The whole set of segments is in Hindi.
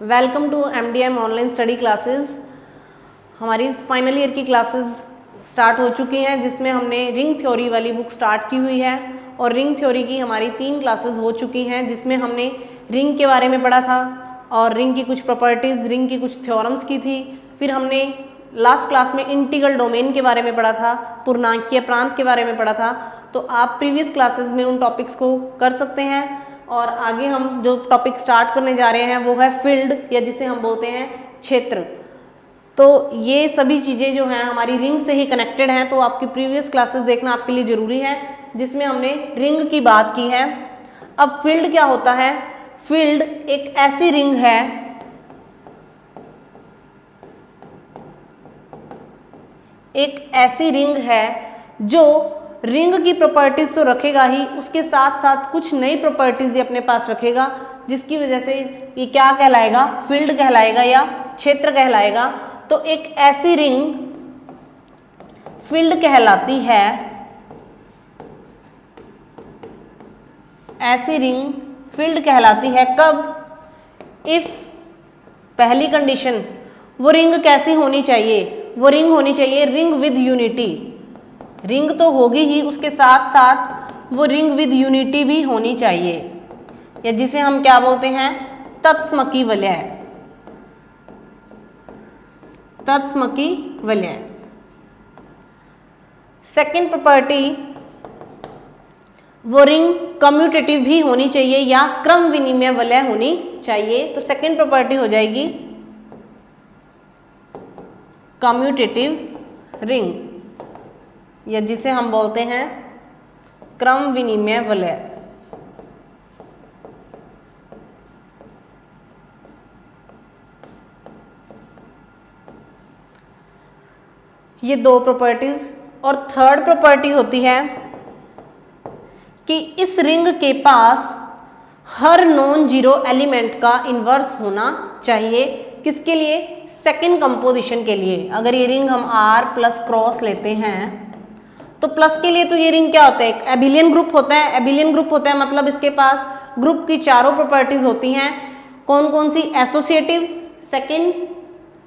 Welcome to MDM online study classes. हमारी फाइनल ईयर की क्लासेस स्टार्ट हो चुकी हैं, जिसमें हमने रिंग थ्योरी वाली बुक स्टार्ट की हुई है और रिंग थ्योरी की हमारी 3 क्लासेस हो चुकी हैं, जिसमें हमने रिंग के बारे में पढ़ा था और रिंग की कुछ प्रॉपर्टीज़, रिंग की कुछ थ्योरम्स की थी। फिर हमने लास्ट क्लास में इंटीग्रल डोमेन के बारे में पढ़ा था, पूर्णांकीय प्रांत के बारे में पढ़ा था। तो आप प्रीवियस क्लासेस में उन टॉपिक्स को कर सकते हैं। और आगे हम जो टॉपिक स्टार्ट करने जा रहे हैं वो है फील्ड, या जिसे हम बोलते हैं क्षेत्र। तो ये सभी चीज़ें जो हैं हमारी रिंग से ही कनेक्टेड हैं, तो आपकी प्रीवियस क्लासेस देखना आपके लिए ज़रूरी है, जिसमें हमने रिंग की बात की है। अब फील्ड क्या होता है? फील्ड एक ऐसी रिंग है जो रिंग की प्रॉपर्टीज तो रखेगा ही, उसके साथ साथ कुछ नई प्रॉपर्टीज ये अपने पास रखेगा, जिसकी वजह से ये क्या कहलाएगा? फील्ड कहलाएगा या क्षेत्र कहलाएगा। तो एक ऐसी रिंग फील्ड कहलाती है, ऐसी रिंग फील्ड कहलाती है कब? इफ पहली कंडीशन, वो रिंग कैसी होनी चाहिए? वो रिंग होनी चाहिए रिंग विद यूनिटी। रिंग तो होगी ही, उसके साथ साथ वो रिंग विद यूनिटी भी होनी चाहिए, या जिसे हम क्या बोलते हैं? तत्समकी वलय। तत्समकी वलय। सेकेंड प्रॉपर्टी, वो रिंग कम्यूटेटिव भी होनी चाहिए या क्रम विनिमय वलय होनी चाहिए। तो सेकेंड प्रॉपर्टी हो जाएगी कम्यूटेटिव रिंग, या जिसे हम बोलते हैं क्रम विनिमय वलय। ये 2 प्रॉपर्टीज। और थर्ड प्रॉपर्टी होती है कि इस रिंग के पास हर नॉन जीरो एलिमेंट का इन्वर्स होना चाहिए। किसके लिए? सेकंड कंपोजिशन के लिए। अगर ये रिंग हम R प्लस क्रॉस लेते हैं तो प्लस के लिए तो ये रिंग क्या होता है? एक एबिलियन ग्रुप होता है। एबिलियन ग्रुप होता है मतलब इसके पास ग्रुप की चारों प्रॉपर्टीज होती हैं। कौन कौन सी? एसोसिएटिव, सेकंड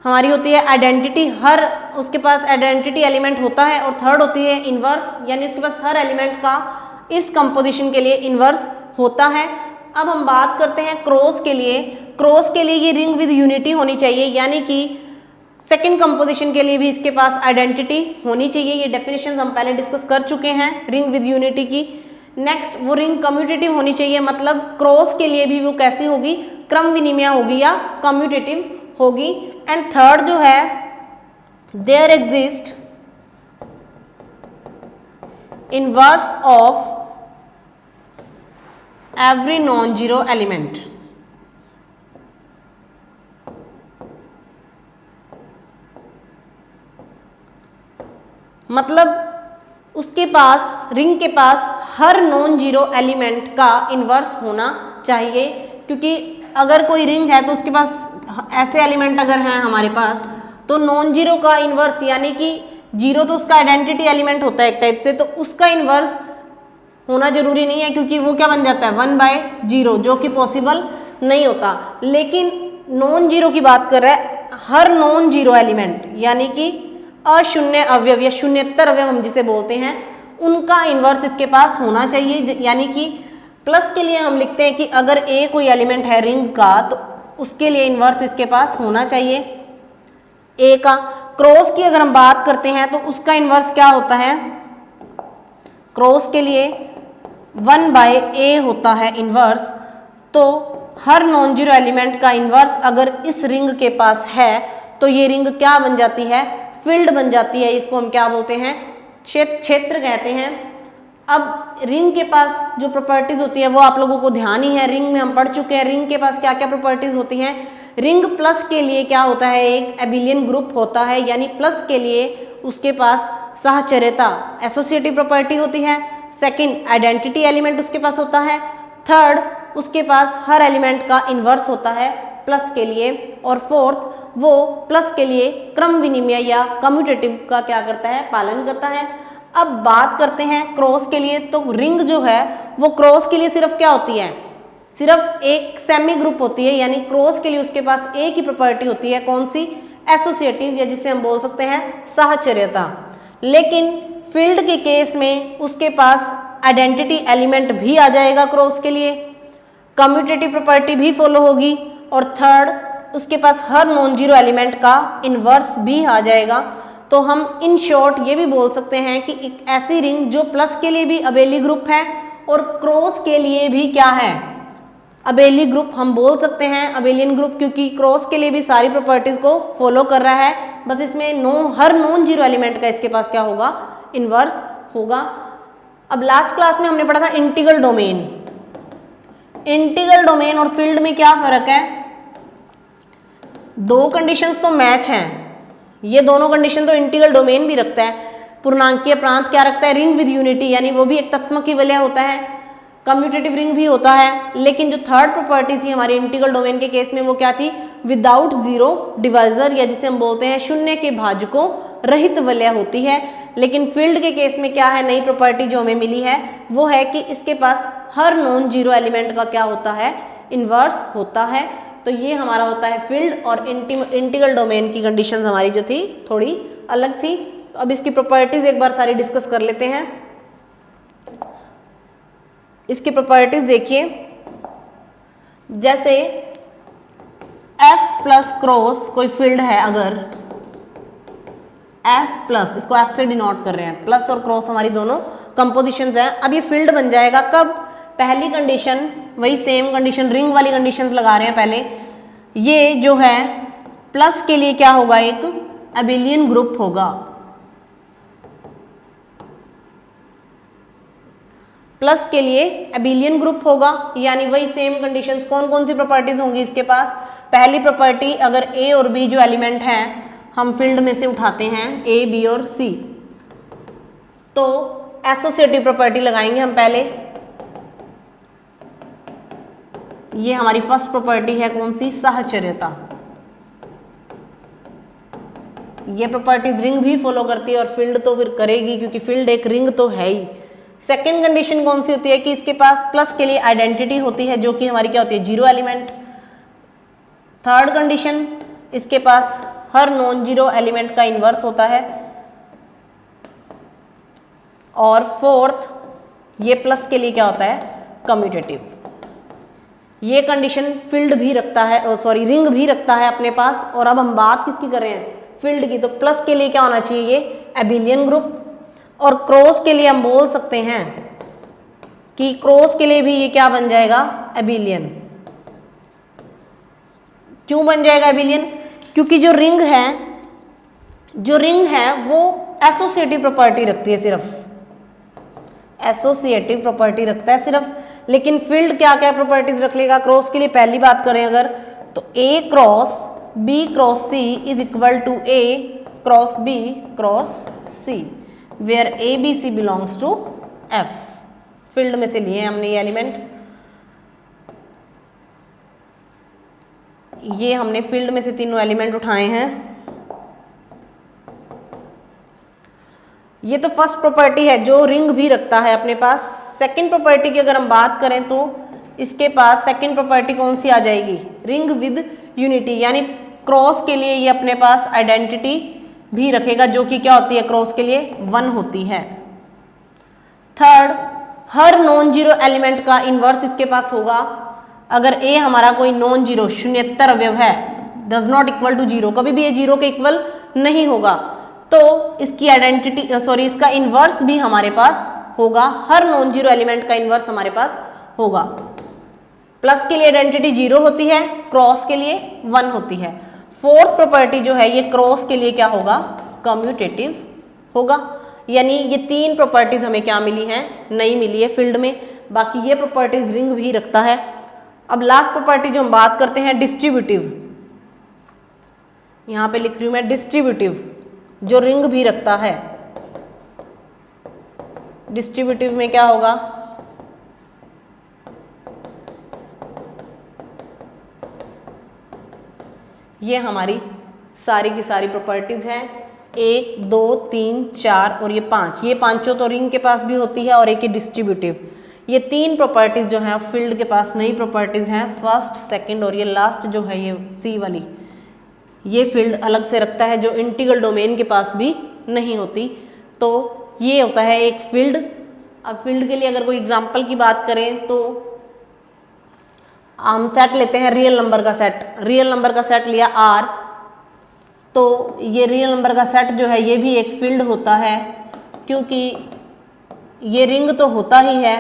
हमारी होती है आइडेंटिटी, हर उसके पास आइडेंटिटी एलिमेंट होता है, और थर्ड होती है इन्वर्स, यानी उसके पास हर एलिमेंट का इस कंपोजिशन के लिए इन्वर्स होता है। अब हम बात करते हैं क्रॉस के लिए। क्रॉस के लिए ये रिंग विद यूनिटी होनी चाहिए, यानी कि सेकंड कंपोजिशन के लिए भी इसके पास आइडेंटिटी होनी चाहिए। ये डेफिनेशन हम पहले डिस्कस कर चुके हैं रिंग विद यूनिटी की। नेक्स्ट, वो रिंग कम्यूटेटिव होनी चाहिए, मतलब क्रॉस के लिए भी वो कैसी होगी? क्रम विनिमय होगी या कम्यूटेटिव होगी। एंड थर्ड जो है, there exist inverse of every non zero element. मतलब उसके पास, रिंग के पास हर नॉन जीरो एलिमेंट का इन्वर्स होना चाहिए, क्योंकि अगर कोई रिंग है तो उसके पास ऐसे एलिमेंट अगर हैं हमारे पास, तो नॉन जीरो का इन्वर्स, यानी कि जीरो तो उसका आइडेंटिटी एलिमेंट होता है एक टाइप से, तो उसका इन्वर्स होना जरूरी नहीं है, क्योंकि वो क्या बन जाता है? 1/0, जो कि पॉसिबल नहीं होता। लेकिन नॉन जीरो की बात कर रहा है, हर नॉन जीरो एलिमेंट, यानी कि अशून्य अवयव या शून्यतर अवयव हम जिसे बोलते हैं, उनका इन्वर्स इसके पास होना चाहिए। यानी कि प्लस के लिए हम लिखते हैं कि अगर ए कोई एलिमेंट है रिंग का, तो उसके लिए इन्वर्स इसके पास होना चाहिए ए का। क्रॉस की अगर हम बात करते हैं तो उसका इन्वर्स क्या होता है? क्रॉस के लिए 1/a होता है इन्वर्स। तो हर नॉन जीरो एलिमेंट का इन्वर्स अगर इस रिंग के पास है तो ये रिंग क्या बन जाती है? फील्ड बन जाती है। इसको हम क्या बोलते हैं? क्षेत्र कहते हैं। अब रिंग के पास जो प्रॉपर्टीज होती है वो आप लोगों को ध्यान ही है, रिंग में हम पढ़ चुके हैं रिंग के पास क्या क्या प्रॉपर्टीज होती हैं। रिंग प्लस के लिए क्या होता है? एक एबिलियन ग्रुप होता है, यानी प्लस के लिए उसके पास साहचर्यता, एसोसिएटिव प्रॉपर्टी होती है। सेकंड, आइडेंटिटी एलिमेंट उसके पास होता है। थर्ड, उसके पास हर एलिमेंट का इन्वर्स होता है प्लस के लिए। और फोर्थ, वो प्लस के लिए क्रम विनिमय या कम्यूटेटिव का क्या करता है? पालन करता है। अब बात करते हैं क्रॉस के लिए। तो रिंग जो है वो क्रॉस के लिए सिर्फ क्या होती है? सिर्फ एक सेमी ग्रुप होती है, यानी क्रॉस के लिए उसके पास एक ही प्रॉपर्टी होती है, कौन सी? एसोसिएटिव, या जिसे हम बोल सकते हैं साहचर्यता। लेकिन फील्ड के केस में उसके पास आइडेंटिटी एलिमेंट भी आ जाएगा क्रॉस के लिए, कम्यूटेटिव प्रॉपर्टी भी फॉलो होगी, और थर्ड उसके पास हर नॉन जीरो एलिमेंट का इन्वर्स भी आ जाएगा। तो हम इन शॉर्ट ये भी बोल सकते हैं कि एक ऐसी रिंग जो प्लस के लिए भी अबेली ग्रुप है और क्रॉस के लिए भी क्या है? अबेली ग्रुप हम बोल सकते हैं, अबेलियन ग्रुप, क्योंकि क्रॉस के लिए भी सारी प्रॉपर्टीज को फॉलो कर रहा है, बस इसमें हर नॉन जीरो एलिमेंट का इसके पास क्या होगा? इन्वर्स होगा। अब लास्ट क्लास में हमने पढ़ा था इंटीग्रल डोमेन। इंटीग्रल डोमेन और फील्ड में क्या फर्क है? दो कंडीशंस तो मैच हैं, ये दोनों कंडीशन तो इंटीग्रल डोमेन भी रखता है। पूर्णांकीय प्रांत क्या रखता है? रिंग विद यूनिटी, यानी वो भी एक तत्सम की वलय होता है, कम्यूटेटिव रिंग भी होता है। लेकिन जो थर्ड प्रॉपर्टी थी हमारी इंटीग्रल डोमेन के केस में, वो क्या थी? विदाउट जीरो डिवाइजर, या जिसे हम बोलते हैं शून्य के भाजकों रहित वलय होती है। लेकिन फील्ड के केस में क्या है? नई प्रॉपर्टी जो हमें मिली है वो है कि इसके पास हर नॉन जीरो एलिमेंट का क्या होता है? इन्वर्स होता है। तो ये हमारा होता है फील्ड, और इंटीग्रल डोमेन की कंडीशंस हमारी जो थी थोड़ी अलग थी। तो अब इसकी प्रॉपर्टीज एक बार सारी डिस्कस कर लेते हैं। इसकी प्रॉपर्टीज देखिए, जैसे F प्लस क्रॉस कोई फील्ड है, अगर F प्लस, इसको F से डिनोट कर रहे हैं, प्लस और क्रॉस हमारी दोनों कंपोजिशंस हैं। अब ये फील्ड बन जाएगा कब? पहली कंडीशन, वही सेम कंडीशन, रिंग वाली कंडीशंस लगा रहे हैं पहले। ये जो है प्लस के लिए क्या होगा? एक अबेलियन ग्रुप होगा। प्लस के लिए अबेलियन ग्रुप होगा, यानी वही सेम कंडीशंस। कौन कौन सी प्रॉपर्टीज होंगी इसके पास? पहली प्रॉपर्टी, अगर ए और बी जो एलिमेंट हैं हम फील्ड में से उठाते हैं, ए, बी और सी, तो एसोसिएटिव प्रॉपर्टी लगाएंगे हम पहले। ये हमारी फर्स्ट प्रॉपर्टी है, कौन सी? साहचर्यता। ये प्रॉपर्टीज रिंग भी फॉलो करती है और फील्ड तो फिर करेगी, क्योंकि फील्ड एक रिंग तो है ही। सेकेंड कंडीशन कौन सी होती है? कि इसके पास प्लस के लिए आइडेंटिटी होती है, जो कि हमारी क्या होती है? Zero element. थर्ड कंडीशन, इसके पास हर नॉन जीरो एलिमेंट का इन्वर्स होता है। और फोर्थ, ये प्लस के लिए क्या होता है? कम्यूटेटिव। ये कंडीशन फील्ड भी रखता है, सॉरी रिंग भी रखता है अपने पास। और अब हम बात किसकी कर रहे हैं? फील्ड की। तो प्लस के लिए क्या होना चाहिए? ये अबेलियन ग्रुप। और क्रॉस के लिए हम बोल सकते हैं कि क्रॉस के लिए भी ये क्या बन जाएगा? अबेलियन। क्यों बन जाएगा अबेलियन? क्योंकि जो रिंग है वो एसोसिएटिव प्रॉपर्टी रखती है, सिर्फ एसोसिएटिव प्रॉपर्टी रखता है सिर्फ। लेकिन फील्ड क्या क्या प्रॉपर्टीज रख लेगा? क्रॉस के लिए पहली बात करें अगर, तो A cross B cross C is equal to A cross B cross C, where A B C belongs to F. Field में से लिए हमने ये एलिमेंट, ये हमने फील्ड में से तीनों एलिमेंट उठाए हैं। ये तो फर्स्ट प्रॉपर्टी है जो रिंग भी रखता है अपने पास। सेकंड प्रॉपर्टी की अगर हम बात करें तो इसके पास सेकंड प्रॉपर्टी कौन सी आ जाएगी? रिंग विद यूनिटी, यानी क्रॉस के लिए ये अपने पास आइडेंटिटी भी रखेगा, जो कि क्या होती है? क्रॉस के लिए 1 होती है। थर्ड, हर नॉन जीरो एलिमेंट का इन्वर्स इसके पास होगा। अगर ए हमारा कोई नॉन जीरो शून्येतर अवयव है, does not equal to zero, कभी भी ये जीरो के इक्वल नहीं होगा, तो इसकी आइडेंटिटी इसका इन्वर्स भी हमारे पास होगा। हर नॉन जीरो एलिमेंट का इन्वर्स हमारे पास होगा। प्लस के लिए आइडेंटिटी 0 होती है, क्रॉस के लिए 1 होती है। फोर्थ प्रॉपर्टी जो है ये क्रॉस के लिए क्या होगा? कम्यूटेटिव होगा। यानी ये तीन प्रॉपर्टीज हमें क्या मिली हैं? नई मिली है फील्ड में। बाकी ये प्रॉपर्टीज रिंग भी रखता है। अब लास्ट प्रॉपर्टी जो हम बात करते हैं डिस्ट्रीब्यूटिव, यहां पे लिख रही हूं मैं डिस्ट्रीब्यूटिव, जो रिंग भी रखता है। डिस्ट्रीब्यूटिव में क्या होगा? ये हमारी सारी की सारी प्रॉपर्टीज हैं, 1 2 3 4 और ये 5। ये पांचों तो रिंग के पास भी होती है और एक ही डिस्ट्रीब्यूटिव। ये तीन प्रॉपर्टीज जो हैं फील्ड के पास नई प्रॉपर्टीज हैं, फर्स्ट, सेकंड और ये लास्ट जो है ये सी वाली, ये फील्ड अलग से रखता है जो इंटीग्रल डोमेन के पास भी नहीं होती। तो ये होता है एक फील्ड। अब फील्ड के लिए अगर कोई एग्जांपल की बात करें तो हम सेट लेते हैं रियल नंबर का सेट, रियल नंबर का सेट लिया R, तो ये रियल नंबर का सेट जो है ये भी एक फील्ड होता है क्योंकि ये रिंग तो होता ही है।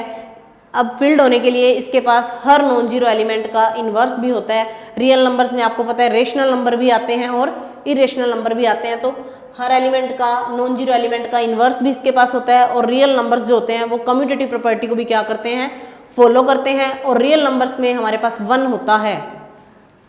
अब फील्ड होने के लिए इसके पास हर नॉन जीरो एलिमेंट का इन्वर्स भी होता है। रियल नंबर्स में आपको पता है रेशनल नंबर भी आते हैं और इरेशनल नंबर भी आते हैं, तो हर एलिमेंट का नॉन जीरो एलिमेंट का इन्वर्स भी इसके पास होता है। और रियल नंबर्स जो होते हैं वो कम्यूटेटिव प्रॉपर्टी को भी क्या करते हैं, फॉलो करते हैं। और रियल नंबर्स में हमारे पास 1 होता है,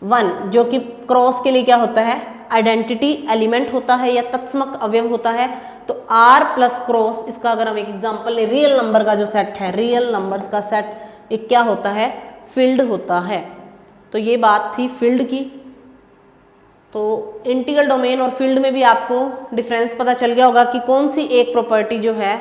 1 जो कि क्रॉस के लिए क्या होता है, आइडेंटिटी एलिमेंट होता है या तत्समक अवयव होता है। तो R प्लस क्रॉस, इसका अगर हम एक एग्जांपल ले, रियल नंबर का जो सेट है, रियल नंबर्स का सेट एक क्या होता है, फील्ड होता है। तो ये बात थी फील्ड की। तो इंटीग्रल डोमेन और फील्ड में भी आपको डिफरेंस पता चल गया होगा कि कौन सी एक प्रॉपर्टी जो है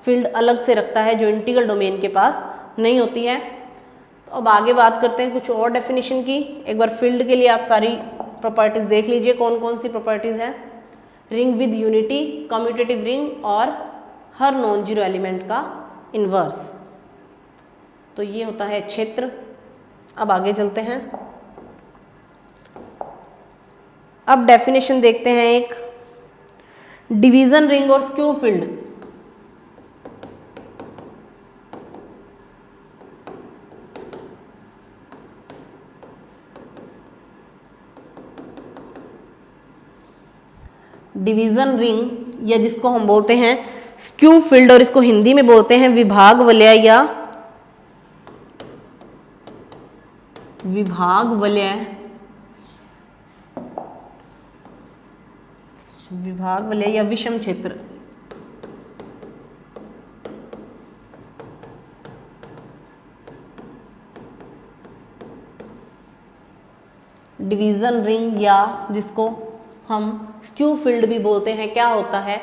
फील्ड अलग से रखता है जो इंटीग्रल डोमेन के पास नहीं होती है। तो अब आगे बात करते हैं कुछ और डेफिनेशन की। एक बार फील्ड के लिए आप सारी प्रॉपर्टीज देख लीजिए कौन कौन सी प्रॉपर्टीज हैं। Ring with unity, commutative ring और हर नॉन जीरो एलिमेंट का इन्वर्स। तो ये होता है क्षेत्र। अब आगे चलते हैं। अब डेफिनेशन देखते हैं एक डिवीजन रिंग और स्क्यू फील्ड। डिवीजन रिंग या जिसको हम बोलते हैं स्क्यू फील्ड और इसको हिंदी में बोलते हैं विभाग वलय या विभाग वलय, विभाग वलय या विषम क्षेत्र। डिवीजन रिंग या जिसको हम स्क्यू फील्ड भी बोलते हैं, क्या होता है,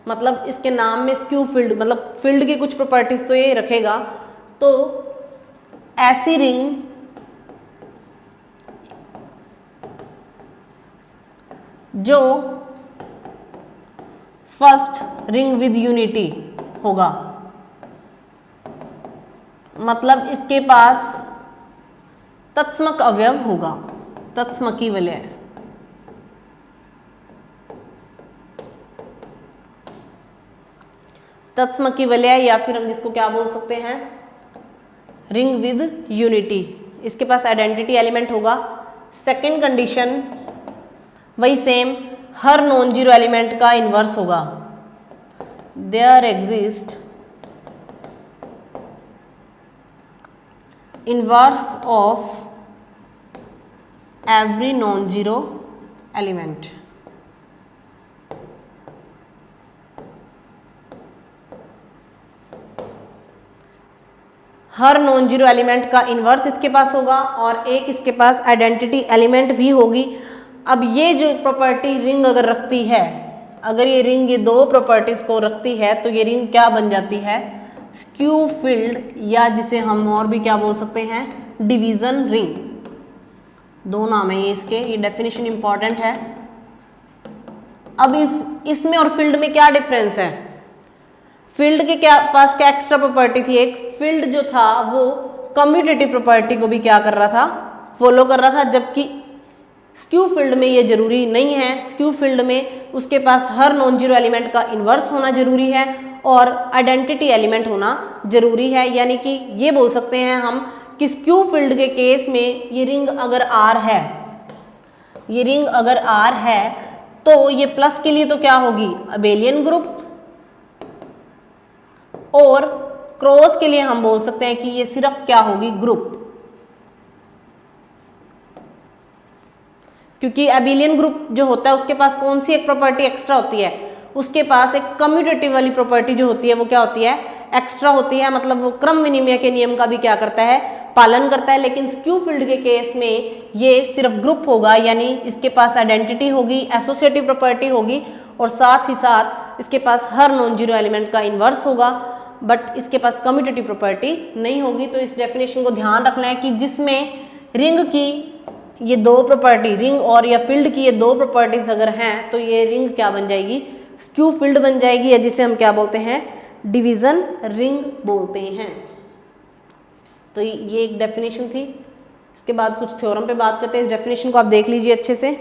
मतलब इसके नाम में स्क्यू फील्ड मतलब फील्ड की कुछ प्रॉपर्टीज तो ये रखेगा। तो ऐसी रिंग जो फर्स्ट रिंग विद यूनिटी होगा, मतलब इसके पास तत्समक अवयव होगा, तत्समकी वलय। तत्समकी वलय या फिर हम जिसको क्या बोल सकते हैं, रिंग विद यूनिटी। इसके पास आइडेंटिटी एलिमेंट होगा। सेकंड कंडीशन वही सेम, हर नॉन जीरो एलिमेंट का इन्वर्स होगा। There exist inverse of every non zero element. हर नॉन जीरो एलिमेंट का इन्वर्स इसके पास होगा और एक इसके पास आइडेंटिटी एलिमेंट भी होगी। अब ये जो प्रॉपर्टी रिंग अगर रखती है, अगर ये रिंग ये दो प्रॉपर्टीज को रखती है तो ये रिंग क्या बन जाती है, स्क्यू फील्ड या जिसे हम और भी क्या बोल सकते हैं, डिवीजन रिंग। दो नाम है ये इसके, ये डेफिनेशन इंपॉर्टेंट है। अब इसमें और फील्ड में क्या डिफरेंस है, फील्ड के पास क्या एक्स्ट्रा प्रॉपर्टी थी, एक फील्ड जो था वो कम्यूटेटिव प्रॉपर्टी को भी क्या कर रहा था, फॉलो कर रहा था, जबकि स्क्यू फील्ड में ये जरूरी नहीं है। स्क्यू फील्ड में उसके पास हर नॉन जीरो एलिमेंट का इन्वर्स होना जरूरी है और आइडेंटिटी एलिमेंट होना जरूरी है। यानी कि ये बोल सकते हैं हम कि स्क्यू फील्ड के केस में ये रिंग अगर R है, ये रिंग अगर R है तो ये प्लस के लिए तो क्या होगी, अबेलियन ग्रुप, और क्रॉस के लिए हम बोल सकते हैं कि ये सिर्फ क्या होगी, ग्रुप। क्योंकि अबेलियन ग्रुप जो होता है उसके पास कौन सी एक प्रॉपर्टी एक्स्ट्रा होती है, उसके पास एक कम्यूटेटिव वाली प्रॉपर्टी जो होती है वो क्या होती है, एक्स्ट्रा होती है। मतलब वो क्रम विनिमय के नियम का भी क्या करता है, पालन करता है। लेकिन स्क्यू फील्ड के केस में ये सिर्फ ग्रुप होगा, यानी इसके पास आइडेंटिटी होगी, एसोसिएटिव प्रॉपर्टी होगी और साथ ही साथ इसके पास हर नॉन जीरो एलिमेंट का इन्वर्स होगा। बट इसके पास कम्यूटेटिव प्रॉपर्टी नहीं होगी। तो इस डेफिनेशन को ध्यान रखना है कि जिसमें रिंग की ये दो प्रॉपर्टी, रिंग और या फील्ड की ये दो प्रॉपर्टीज अगर हैं तो ये रिंग क्या बन जाएगी, स्क्यू फील्ड बन जाएगी, या जिसे हम क्या बोलते हैं, डिवीजन रिंग बोलते हैं। तो ये एक डेफिनेशन थी। इसके बाद कुछ थ्योरम पे बात करते हैं। इस डेफिनेशन को आप देख लीजिए अच्छे से।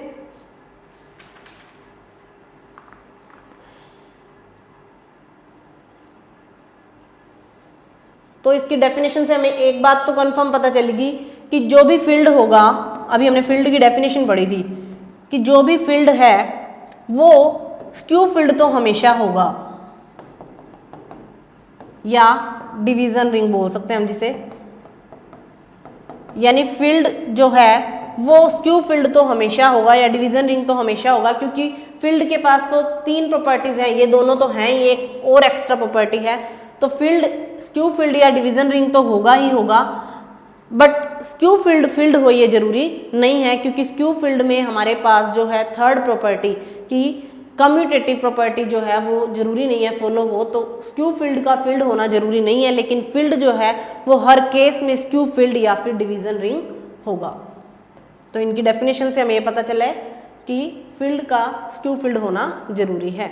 तो इसकी डेफिनेशन से हमें एक बात तो कंफर्म पता चलेगी कि जो भी फील्ड होगा, अभी हमने फील्ड की डेफिनेशन पढ़ी थी कि जो भी फील्ड है वो स्क्यू फील्ड तो हमेशा होगा, या डिवीजन रिंग बोल सकते हैं हम जिसे, यानी फील्ड जो है वो स्क्यू फील्ड तो हमेशा होगा या डिवीजन रिंग तो हमेशा होगा, क्योंकि फील्ड के पास तो तीन प्रॉपर्टीज हैं, ये दोनों तो हैं, ये एक और एक्स्ट्रा प्रॉपर्टी है। तो फील्ड स्क्यू फील्ड या डिवीजन रिंग तो होगा ही होगा, बट स्क्यू फील्ड हो ये जरूरी नहीं है, क्योंकि स्क्यू फील्ड में हमारे पास जो है थर्ड प्रॉपर्टी की कम्यूटेटिव प्रॉपर्टी जो है वो जरूरी नहीं है फॉलो हो। तो स्क्यू फील्ड का फील्ड होना जरूरी नहीं है, लेकिन फील्ड जो है वो हर केस में स्क्यू फील्ड या फिर डिवीजन रिंग होगा। तो इनकी डेफिनेशन से हमें ये पता चला है कि फील्ड का स्क्यू फील्ड होना जरूरी है।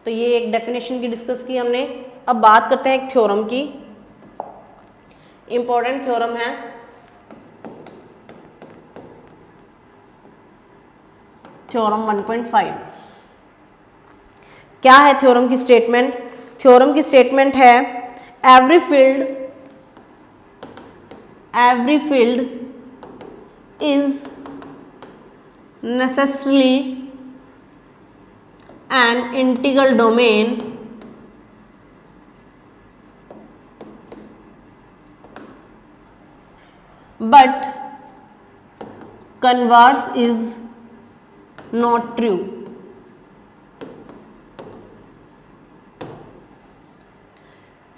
तो ये एक डेफिनेशन की डिस्कस की हमने। अब बात करते हैं एक थ्योरम की। इंपॉर्टेंट थ्योरम है थ्योरम 1.5। क्या है थ्योरम की स्टेटमेंट? थ्योरम की स्टेटमेंट है every field is necessarily an integral domain but converse is not true।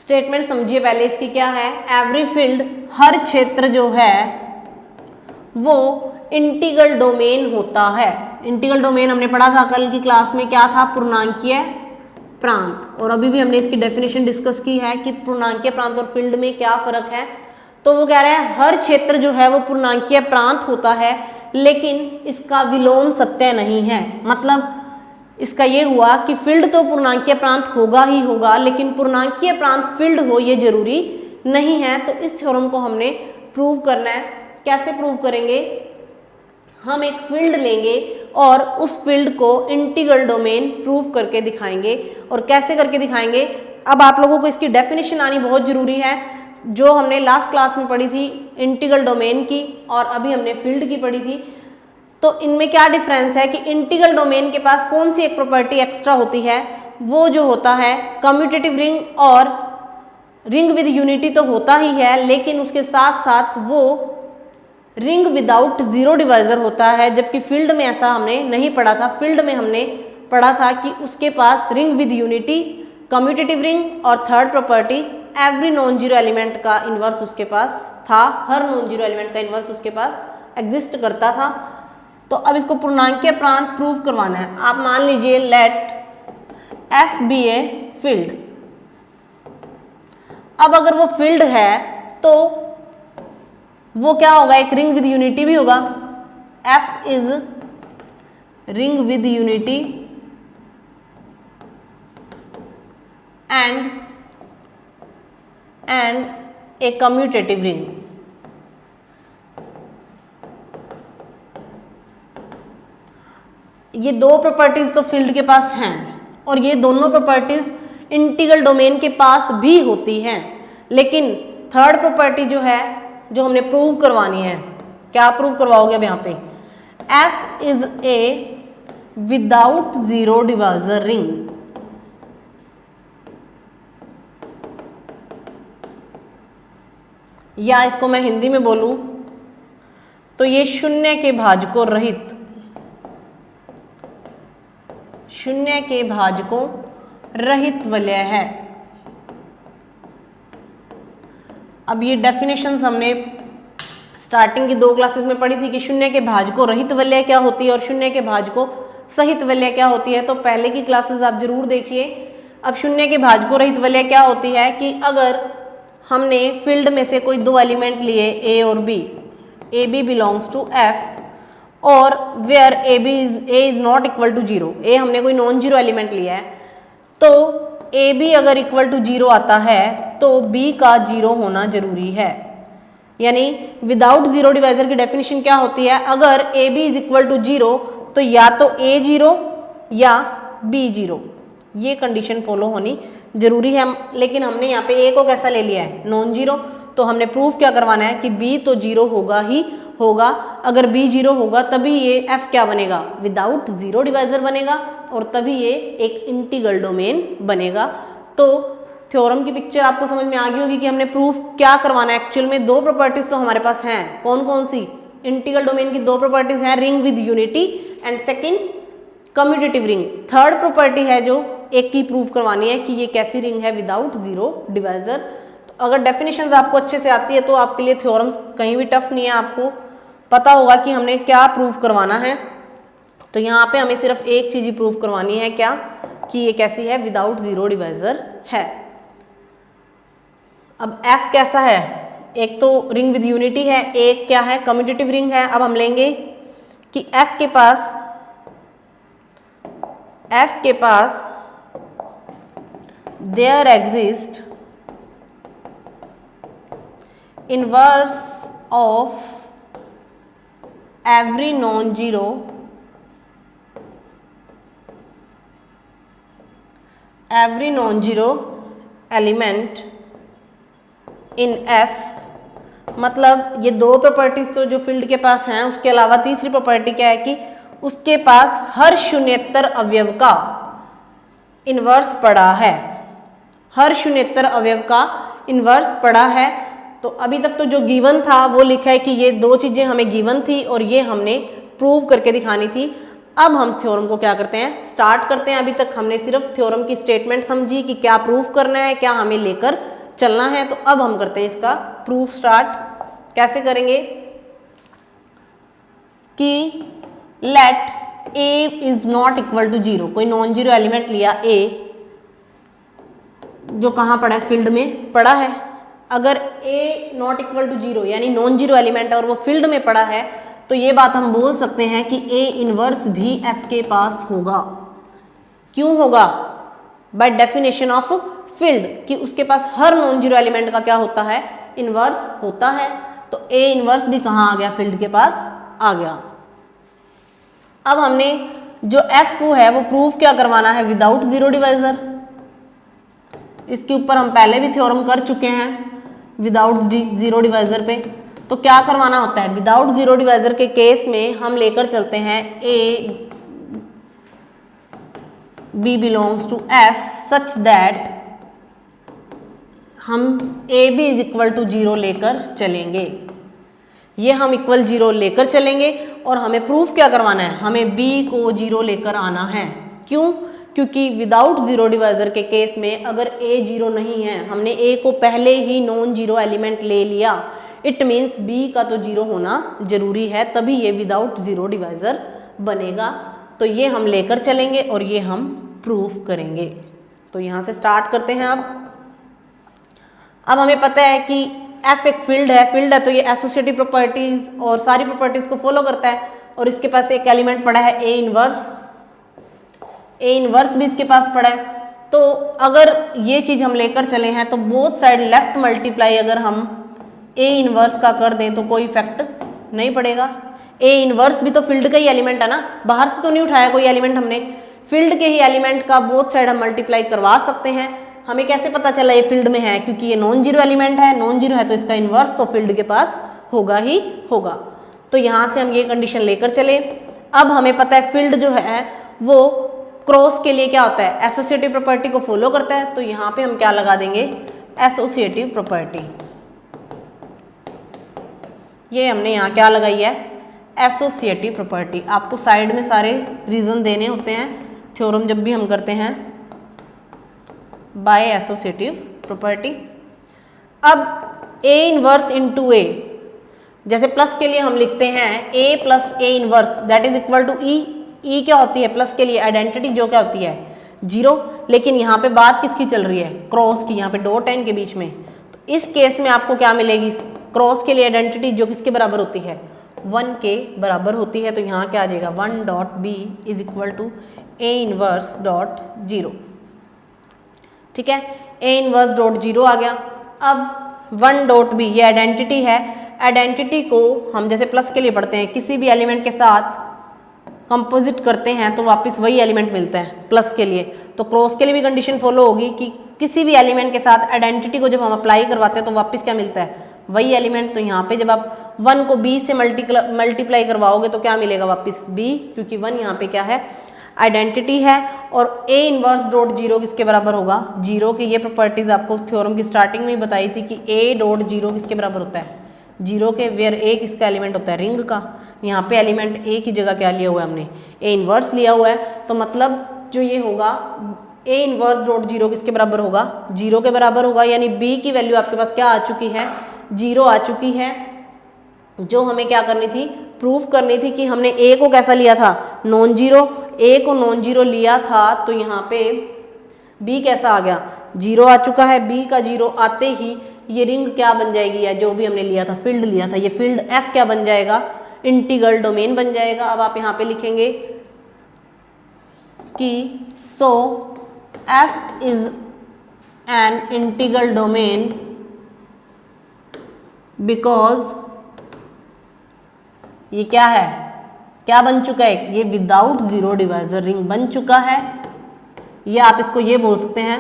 Statement समझिए पहले इसकी क्या है। एवरी फील्ड, हर क्षेत्र जो है वो इंटीग्रल डोमेन होता है। इंटीग्रल डोमेन हमने पढ़ा था कल की क्लास में, क्या था, पूर्णांकीय प्रांत। और अभी भी हमने इसकी डेफिनेशन डिस्कस की है कि पूर्णांकीय प्रांत और फील्ड में क्या फर्क है। तो वो कह रहे हैं हर क्षेत्र जो है वो पूर्णांकीय प्रांत होता है, लेकिन इसका विलोम सत्य नहीं है। मतलब इसका ये हुआ कि फील्ड तो पूर्णांकीय प्रांत होगा ही होगा, लेकिन पूर्णांकीय प्रांत फील्ड हो ये जरूरी नहीं है। तो इस थ्योरम को हमने प्रूव करना है। कैसे प्रूव करेंगे? हम एक फील्ड लेंगे और उस फील्ड को इंटीग्रल डोमेन प्रूव करके दिखाएंगे। और कैसे करके दिखाएंगे? अब आप लोगों को इसकी डेफिनेशन आनी बहुत जरूरी है, जो हमने लास्ट क्लास में पढ़ी थी इंटीग्रल डोमेन की, और अभी हमने फील्ड की पढ़ी थी। तो इनमें क्या डिफरेंस है कि इंटीग्रल डोमेन के पास कौन सी एक प्रॉपर्टी एक्स्ट्रा होती है, वो जो होता है कम्यूटेटिव रिंग और रिंग विद यूनिटी तो होता ही है, लेकिन उसके साथ साथ वो रिंग विदाउट जीरो डिवाइजर होता है। जबकि फील्ड में ऐसा हमने नहीं पढ़ा था। फील्ड में हमने पढ़ा था कि उसके पास ring with unity, commutative ring और third property every non zero element का इन्वर्स उसके पास था। हर नॉन जीरो एलिमेंट का इन्वर्स उसके पास एग्जिस्ट करता था। तो अब इसको पूर्णांकीय प्रांत प्रूव करवाना है। आप मान लीजिए let F be a field. अब अगर वो फील्ड है तो वो क्या होगा, एक रिंग विद यूनिटी भी होगा। F is ring with unity and a commutative ring. ये दो प्रॉपर्टीज तो फील्ड के पास हैं, और ये दोनों प्रॉपर्टीज इंटीग्रल डोमेन के पास भी होती हैं। लेकिन थर्ड प्रॉपर्टी जो है, जो हमने प्रूव करवानी है, क्या प्रूव करवाओगे अब यहाँ पे? F is a without zero divisor ring. या इसको मैं हिंदी में बोलूं तो ये शून्य के भाजकों रहित, शून्य के भाजकों रहित वलय है। अब ये डेफिनेशंस हमने स्टार्टिंग की दो क्लासेस में पढ़ी थी कि शून्य के भाजकों रहित वलय क्या होती है और शून्य के भाजकों सहित वलय क्या होती है। तो पहले की क्लासेस आप जरूर देखिए। अब शून्य के भाजकों रहित वलय क्या होती है कि अगर हमने फील्ड में से कोई दो एलिमेंट लिए ए और B, A B belongs to F और where A is not equal to zero, A हमने कोई नॉन जीरो एलिमेंट लिया है, तो ए बी अगर इक्वल टू जीरो आता है तो बी का जीरो होना जरूरी है। यानी विदाउट जीरो डिवाइजर की डेफिनेशन क्या होती है, अगर A B is equal to zero तो या तो ए जीरो या बी जीरो, ये कंडीशन फॉलो होनी जरूरी है। लेकिन हमने यहाँ पे ए को कैसा ले लिया है, नॉन जीरो, तो हमने प्रूफ क्या करवाना है कि बी तो जीरो होगा ही होगा। अगर बी जीरो होगा तभी ये एफ क्या बनेगा, विदाउट जीरो डिवाइजर बनेगा और तभी ये एक इंटीग्रल डोमेन बनेगा। तो थ्योरम की पिक्चर आपको समझ में आ गई होगी कि हमने प्रूफ क्या करवाना है। एक्चुअल में दो प्रॉपर्टीज तो हमारे पास हैं, कौन कौन सी, इंटीग्रल डोमेन की दो प्रॉपर्टीज हैं, ring with unity and second commutative ring. Third property है जो एक की प्रूफ करवानी है कि ये कैसी रिंग है विदाउट जीरो डिवाइजर। तो अगर डेफिनेशंस आपको अच्छे से आती है तो आपके लिए थ्योरम्स कहीं भी टफ नहीं है, आपको पता होगा कि हमने क्या प्रूफ करवाना है। तो यहाँ पे हमें सिर्फ एक चीज ही प्रूफ करवानी है, क्या, कि ये कैसी है, विदाउट जीरो डिवाइजर है। अब F कैसा है, एक तो रिंग विद यूनिटी है, एक क्या है, कम्यूटेटिव रिंग है। अब हम लेंगे कि F के पास there exist inverse of every non-zero element in F। मतलब ये दो प्रॉपर्टीज तो जो फील्ड के पास हैं, उसके अलावा तीसरी प्रॉपर्टी क्या है कि उसके पास हर शून्येतर अवयव का इन्वर्स पड़ा है, हर शून्येतर अवयव का इन्वर्स पड़ा है। तो अभी तक तो जो गिवन था वो लिखा है कि ये दो चीजें हमें गिवन थी और ये हमने प्रूव करके दिखानी थी। अब हम थ्योरम को क्या करते हैं, स्टार्ट करते हैं। अभी तक हमने सिर्फ थ्योरम की स्टेटमेंट समझी कि क्या प्रूफ करना है, क्या हमें लेकर चलना है। तो अब हम करते हैं इसका प्रूफ स्टार्ट। कैसे करेंगे कि let A is not equal to zero, कोई नॉन जीरो एलिमेंट लिया ए, जो कहाँ पड़ा है, फील्ड में पड़ा है। अगर ए नॉट इक्वल टू जीरो यानी नॉन जीरो एलिमेंट है और वो फील्ड में पड़ा है, तो ये बात हम बोल सकते हैं कि ए इनवर्स भी एफ के पास होगा। क्यों होगा, बाय डेफिनेशन ऑफ फील्ड, कि उसके पास हर नॉन जीरो एलिमेंट का क्या होता है, इनवर्स होता है। तो ए इनवर्स भी कहाँ आ गया, फील्ड के पास आ गया। अब हमने जो एफ को है वो प्रूफ क्या करवाना है, विदाउट जीरो डिवाइजर। इसके ऊपर हम पहले भी थ्योरम कर चुके हैं विदाउट जीरो डिवाइजर पे। तो क्या करवाना होता है, विदाउट जीरो डिवाइजर के केस में हम लेकर चलते हैं A B belongs to F such that हम A B is equal to zero लेकर चलेंगे। ये हम इक्वल जीरो लेकर चलेंगे और हमें प्रूफ क्या करवाना है, हमें बी को जीरो लेकर आना है। क्यों, क्योंकि विदाउट जीरो डिवाइजर के केस में अगर ए जीरो नहीं है, हमने ए को पहले ही नॉन जीरो एलिमेंट ले लिया, इट मीन्स बी का तो जीरो होना जरूरी है, तभी ये विदाउट जीरो डिवाइजर बनेगा। तो ये हम लेकर चलेंगे और ये हम प्रूफ करेंगे। तो यहाँ से स्टार्ट करते हैं। अब हमें पता है कि एफ एक फील्ड है तो ये एसोसिएटिव प्रॉपर्टीज और सारी प्रॉपर्टीज को फॉलो करता है। और इसके पास एक एलिमेंट पड़ा है ए इनवर्स भी इसके पास पड़ा है। तो अगर ये चीज हम लेकर चले हैं तो बोथ साइड लेफ्ट मल्टीप्लाई अगर हम ए इनवर्स का कर दें तो कोई इफेक्ट नहीं पड़ेगा। ए इनवर्स भी तो फील्ड का ही एलिमेंट है ना, बाहर से तो नहीं उठाया कोई एलिमेंट हमने, फील्ड के ही एलिमेंट का बोथ साइड हम मल्टीप्लाई करवा सकते हैं। हमें कैसे पता चला ये फील्ड में है, क्योंकि ये नॉन जीरो एलिमेंट है, नॉन जीरो है तो इसका इनवर्स तो फील्ड के पास होगा ही होगा। तो यहाँ से हम ये कंडीशन लेकर चले। अब हमें पता है फील्ड जो है वो क्रॉस के लिए क्या होता है, एसोसिएटिव प्रॉपर्टी को फॉलो करता है। तो यहाँ पे हम क्या लगा देंगे, एसोसिएटिव प्रॉपर्टी। ये हमने यहाँ क्या लगाई है, एसोसिएटिव प्रॉपर्टी। आपको साइड में सारे रीजन देने होते हैं थ्योरम जब भी हम करते हैं बाय एसोसिएटिव प्रॉपर्टी। अब ए इनवर्स इनटू ए, जैसे प्लस के लिए हम लिखते हैं A plus A inverse that is equal to E. E क्या होती है प्लस के लिए, आइडेंटिटी जो क्या होती है 0, लेकिन यहाँ पे बात किसकी चल रही है, क्रॉस की, यहाँ पे डॉट है इनके बीच में। तो इस केस में आपको क्या मिलेगी, क्रॉस के लिए आइडेंटिटी जो किसके बराबर होती है, 1 के बराबर होती है। तो यहाँ क्या आ जाएगा, 1 dot B is equal to A inverse dot 0। ठीक है, ए इनवर्स डॉट 0 आ गया। अब 1 डॉट बी ये आइडेंटिटी है, आइडेंटिटी को हम जैसे प्लस के लिए पढ़ते हैं, किसी भी एलिमेंट के साथ कंपोजिट करते हैं तो वापस वही एलिमेंट मिलता है प्लस के लिए। तो क्रॉस के लिए भी कंडीशन फॉलो होगी कि किसी भी एलिमेंट के साथ आइडेंटिटी को जब हम अप्लाई करवाते हैं तो वापस क्या मिलता है, वही एलिमेंट। तो यहाँ पे जब आप 1 को b से मल्टीप्लाई करवाओगे तो क्या मिलेगा, वापस b, क्योंकि 1 यहाँ पे क्या है, आइडेंटिटी है। और a इनवर्स डॉट 0 किसके बराबर होगा, 0 की। ये प्रॉपर्टीज आपको थ्योरम की स्टार्टिंग में ही बताई थी कि a डॉट 0 किसके बराबर होता है, 0 के, वेयर a किसका एलिमेंट होता है, रिंग का। यहाँ पे एलिमेंट a की जगह क्या लिया हुआ है हमने, a इनवर्स लिया हुआ है। तो मतलब जो ये होगा a इनवर्स डॉट 0 किसके बराबर होगा, 0 के बराबर होगा। यानी b की वैल्यू आपके पास क्या आ चुकी है, 0 आ चुकी है। जो हमें क्या करनी थी, प्रूफ करनी थी कि हमने a को कैसा लिया था, नॉन जीरो, a को नॉन जीरो लिया था। तो यहाँ पे b कैसा आ गया, 0 आ चुका है। b का 0 आते ही ये रिंग क्या बन जाएगी, या जो भी हमने लिया था, फील्ड लिया था, ये फील्ड f क्या बन जाएगा, इंटीग्रल डोमेन बन जाएगा। अब आप यहाँ पे लिखेंगे कि सो f is an integral domain because ये क्या है, क्या बन चुका है, ये विदाउट जीरो डिवाइजर रिंग बन चुका है। या आप इसको ये बोल सकते हैं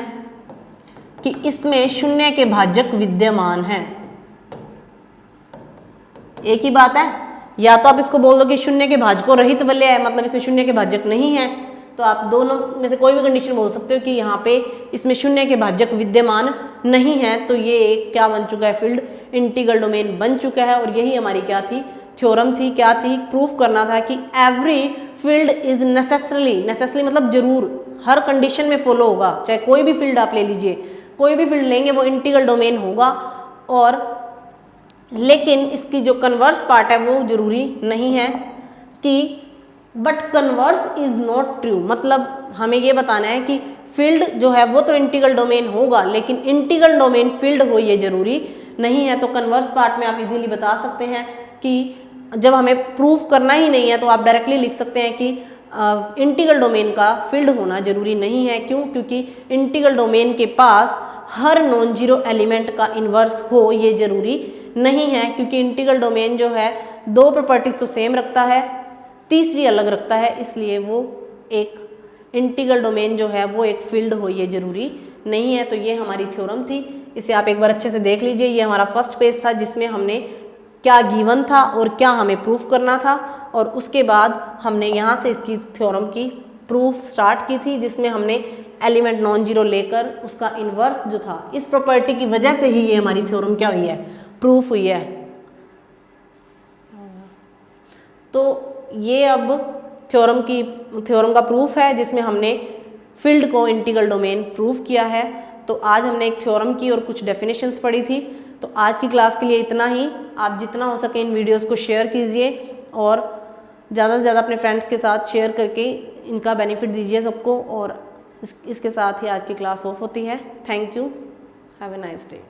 कि इसमें शून्य के भाजक विद्यमान हैं। एक ही बात है, या तो आप इसको बोल दो कि शून्य के भाजकों रहित वलय है, मतलब इसमें शून्य के भाजक नहीं है। तो आप दोनों में से कोई भी कंडीशन बोल सकते हो कि यहाँ पे इसमें शून्य के भाजक विद्यमान नहीं है। तो ये एक क्या बन चुका है, फील्ड इंटीग्रल डोमेन बन चुका है। और यही हमारी क्या थी, थ्योरम थी। क्या थी, प्रूफ करना था कि एवरी फील्ड इज नेसेसरली मतलब जरूर, हर कंडीशन में फॉलो होगा। चाहे कोई भी फील्ड आप ले लीजिए, कोई भी फील्ड लेंगे वो इंटीग्रल डोमेन होगा। और लेकिन इसकी जो कन्वर्स पार्ट है वो जरूरी नहीं है कि, but converse is not true, मतलब हमें ये बताना है कि फील्ड जो है वो तो इंटीग्रल डोमेन होगा, लेकिन इंटीग्रल डोमेन फील्ड हो ये जरूरी नहीं है। तो कन्वर्स पार्ट में आप इजीली बता सकते हैं कि जब हमें प्रूफ करना ही नहीं है तो आप डायरेक्टली लिख सकते हैं कि इंटीग्रल डोमेन का फील्ड होना जरूरी नहीं है। क्यों, क्योंकि इंटीग्रल डोमेन के पास हर नॉन जीरो एलिमेंट का इन्वर्स हो ये जरूरी नहीं है। क्योंकि इंटीग्रल डोमेन जो है 2 प्रॉपर्टीज तो सेम रखता है, तीसरी अलग रखता है, इसलिए वो एक इंटीग्रल डोमेन जो है वो एक फील्ड हो ये जरूरी नहीं है। तो ये हमारी थ्योरम थी, इसे आप एक बार अच्छे से देख लीजिए। ये हमारा फर्स्ट पेज था जिसमें हमने क्या गिवन था और क्या हमें प्रूफ करना था, और उसके बाद हमने यहाँ से इसकी थ्योरम की प्रूफ स्टार्ट की थी, जिसमें हमने एलिमेंट नॉन जीरो लेकर उसका इन्वर्स जो था, इस प्रॉपर्टी की वजह से ही ये हमारी थ्योरम क्या हुई है, प्रूफ हुई है। तो ये अब थ्योरम का प्रूफ है जिसमें हमने फील्ड को इंटीग्रल डोमेन प्रूफ किया है। तो आज हमने एक थ्योरम की और कुछ डेफिनेशंस पढ़ी थी। तो आज की क्लास के लिए इतना ही। आप जितना हो सके इन वीडियोस को शेयर कीजिए और ज़्यादा से ज़्यादा अपने फ्रेंड्स के साथ शेयर करके इनका बेनिफिट दीजिए सबको। और इसके साथ ही आज की क्लास ऑफ होती है। Thank you, have a nice day.